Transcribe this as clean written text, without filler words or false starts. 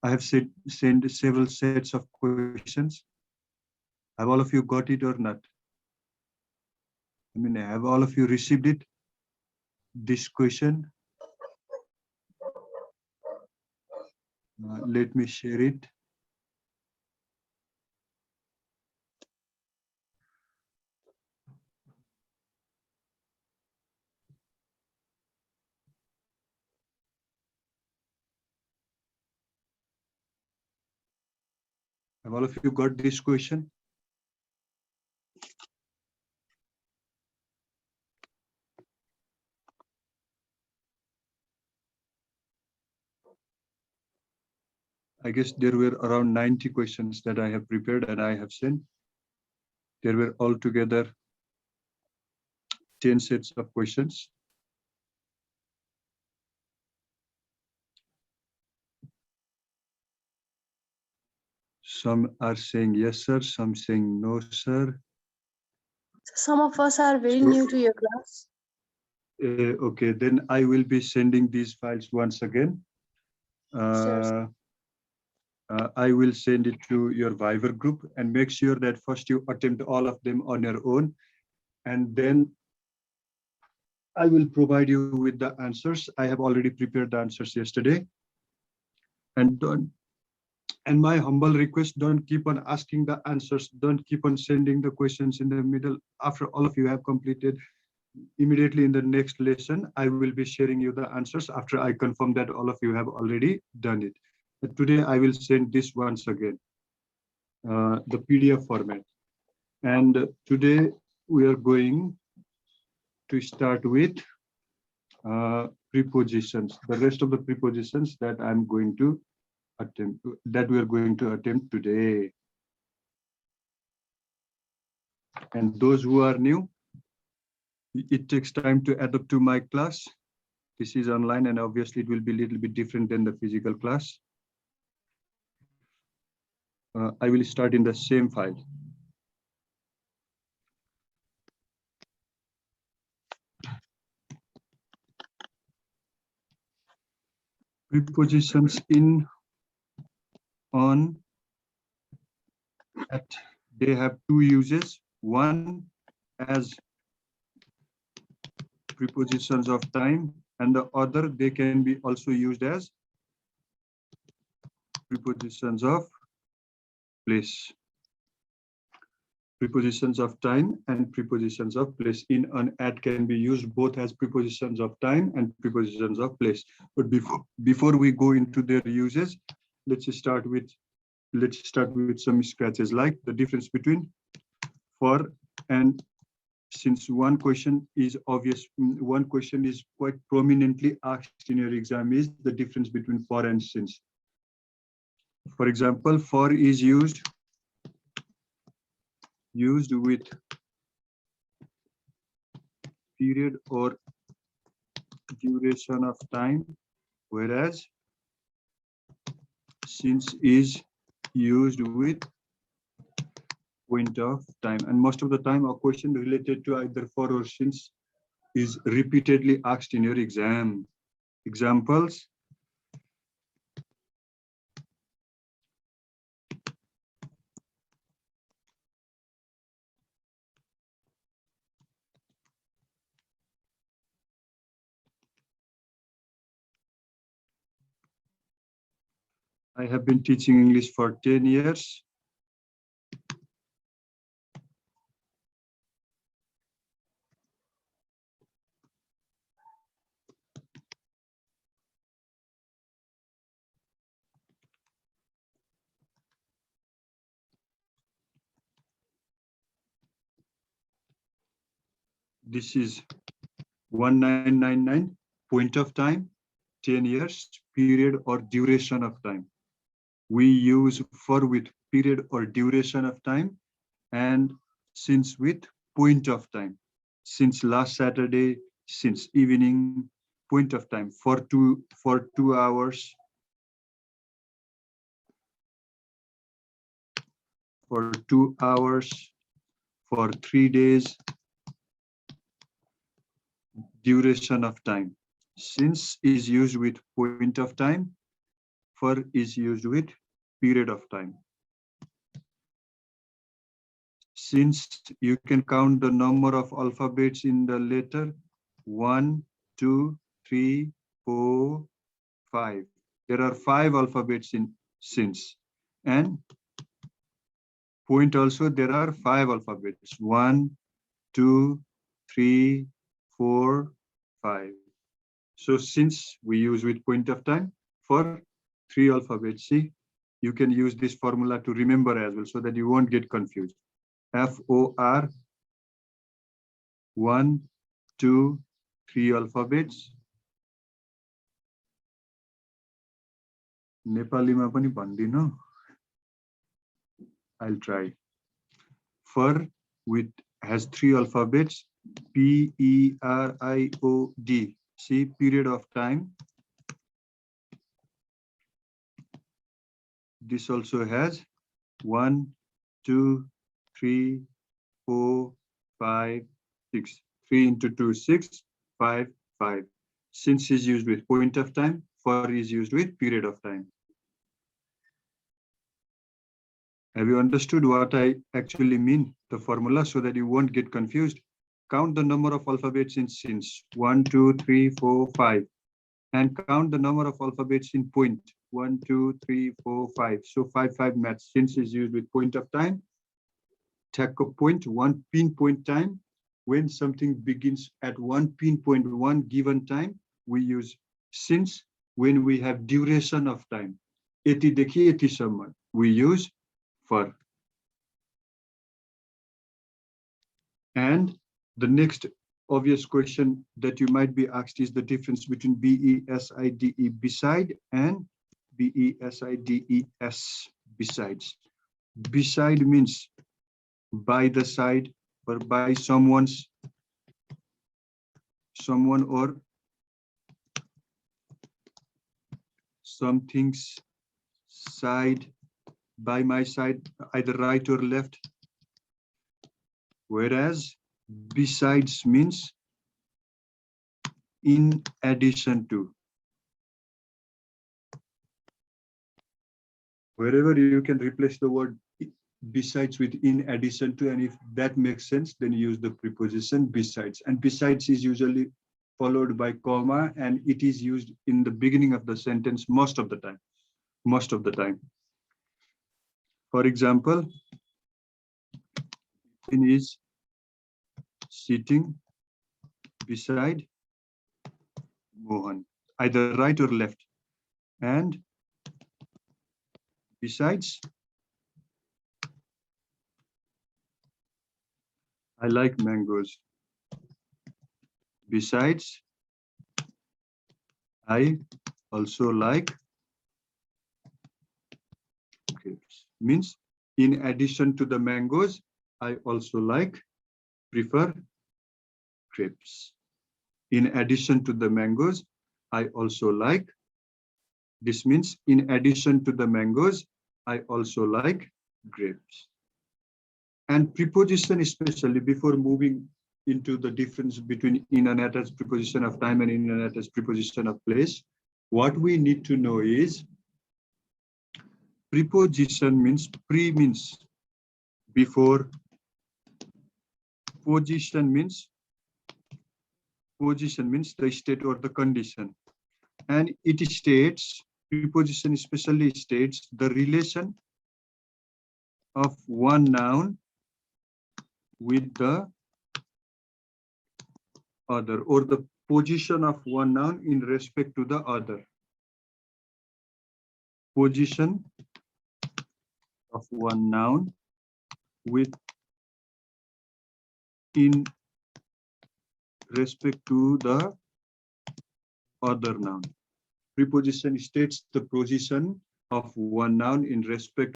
I have sent several sets of questions. Have all of you got it or not? I mean, have all of you received it? This question. Let me share it. Have all of you got this question? I guess there were around 90 questions that I have prepared and I have sent. There were altogether 10 sets of questions. Some are saying yes, sir. Some saying no, sir. Some of us are very new to your class. Okay, then I will be sending these files once again. Sure. I will send it to your Viber group and make sure that first you attempt all of them on your own, and then I will provide you with the answers. I have already prepared the answers yesterday. And my humble request, don't keep on asking the answers. Don't keep on sending the questions in the middle. After all of you have completed, immediately in the next lesson, I will be sharing you the answers after I confirm that all of you have already done it. But today I will send this once again, the PDF format. And today we are going to start with prepositions, the rest of the prepositions that I'm going to attempt, that we are going to attempt today. And those who are new, it takes time to adapt to my class. This is online and obviously it will be a little bit different than the physical class. I will start in the same file. Prepositions in, on, at, they have two uses. One as prepositions of time, and the other they can be also used as prepositions of place. Prepositions of time and prepositions of place. In, on, at can be used both as prepositions of time and prepositions of place. But before we go into their uses, let's start with some scratches, like the difference between for and since. One question is obvious, one question is quite prominently asked in your exam, is the difference between for and since. For example, for is used with period or duration of time, whereas since is used with point of time. And most of the time a question related to either for or since is repeatedly asked in your exam. Examples: I have been teaching English for 10 years. This is 1999, point of time, 10 years, period or duration of time. We use for with period or duration of time, and since with point of time. Since last Saturday, since evening, point of time, for 2 hours, for 2 hours, for 3 days, duration of time. Since is used with point of time, for is used with period of time. Since you can count the number of alphabets in the letter 1, 2, 3, 4, 5. There are 5 alphabets in since. And point also, there are 5 alphabets. 1, 2, 3, 4, 5. So since we use with point of time for 3 alphabets, see, you can use this formula to remember as well so that you won't get confused. FOR 1, 2, 3 alphabets. नेपालीमा पनि भन्दिनु. I'll try. For with has 3 alphabets. PERIOD. See, period of time. This also has 1, 2, 3, 4, 5, 6. 3 into 2, 6, 5, 5. Since is used with point of time, for is used with period of time. Have you understood what I actually mean, the formula, so that you won't get confused? Count the number of alphabets in since 1, 2, 3, 4, 5. And count the number of alphabets in point 1, 2, 3, 4, 5. So 5, 5 match. Since is used with point of time. Take a point, one pinpoint time. When something begins at one pinpoint, one given time, we use since. When we have duration of time, eti dekhi eti samma, we use for. And the next obvious question that you might be asked is the difference between BESIDE, beside, and BESIDES, besides. Beside means by the side or by someone or something's side, by my side, either right or left. Whereas besides means in addition to. Wherever you can replace the word besides with in addition to, and if that makes sense, then use the preposition besides. And besides is usually followed by comma, and it is used in the beginning of the sentence most of the time. Most of the time. For example, in is sitting beside Mohan, either right or left. And besides, I like mangoes. Besides, I also like grapes. Means in addition to the mangoes, I also prefer grapes. In addition to the mangoes, I also like. This means in addition to the mangoes, I also like grapes. And preposition, especially before moving into the difference between in and attached preposition of time and in and attached preposition of place, what we need to know is preposition means pre means before, position means the state or the condition, and it states, preposition especially states the relation of one noun with the other, or the position of one noun in respect to the other. Position of one noun with in respect to the other noun. Preposition states the position of one noun in respect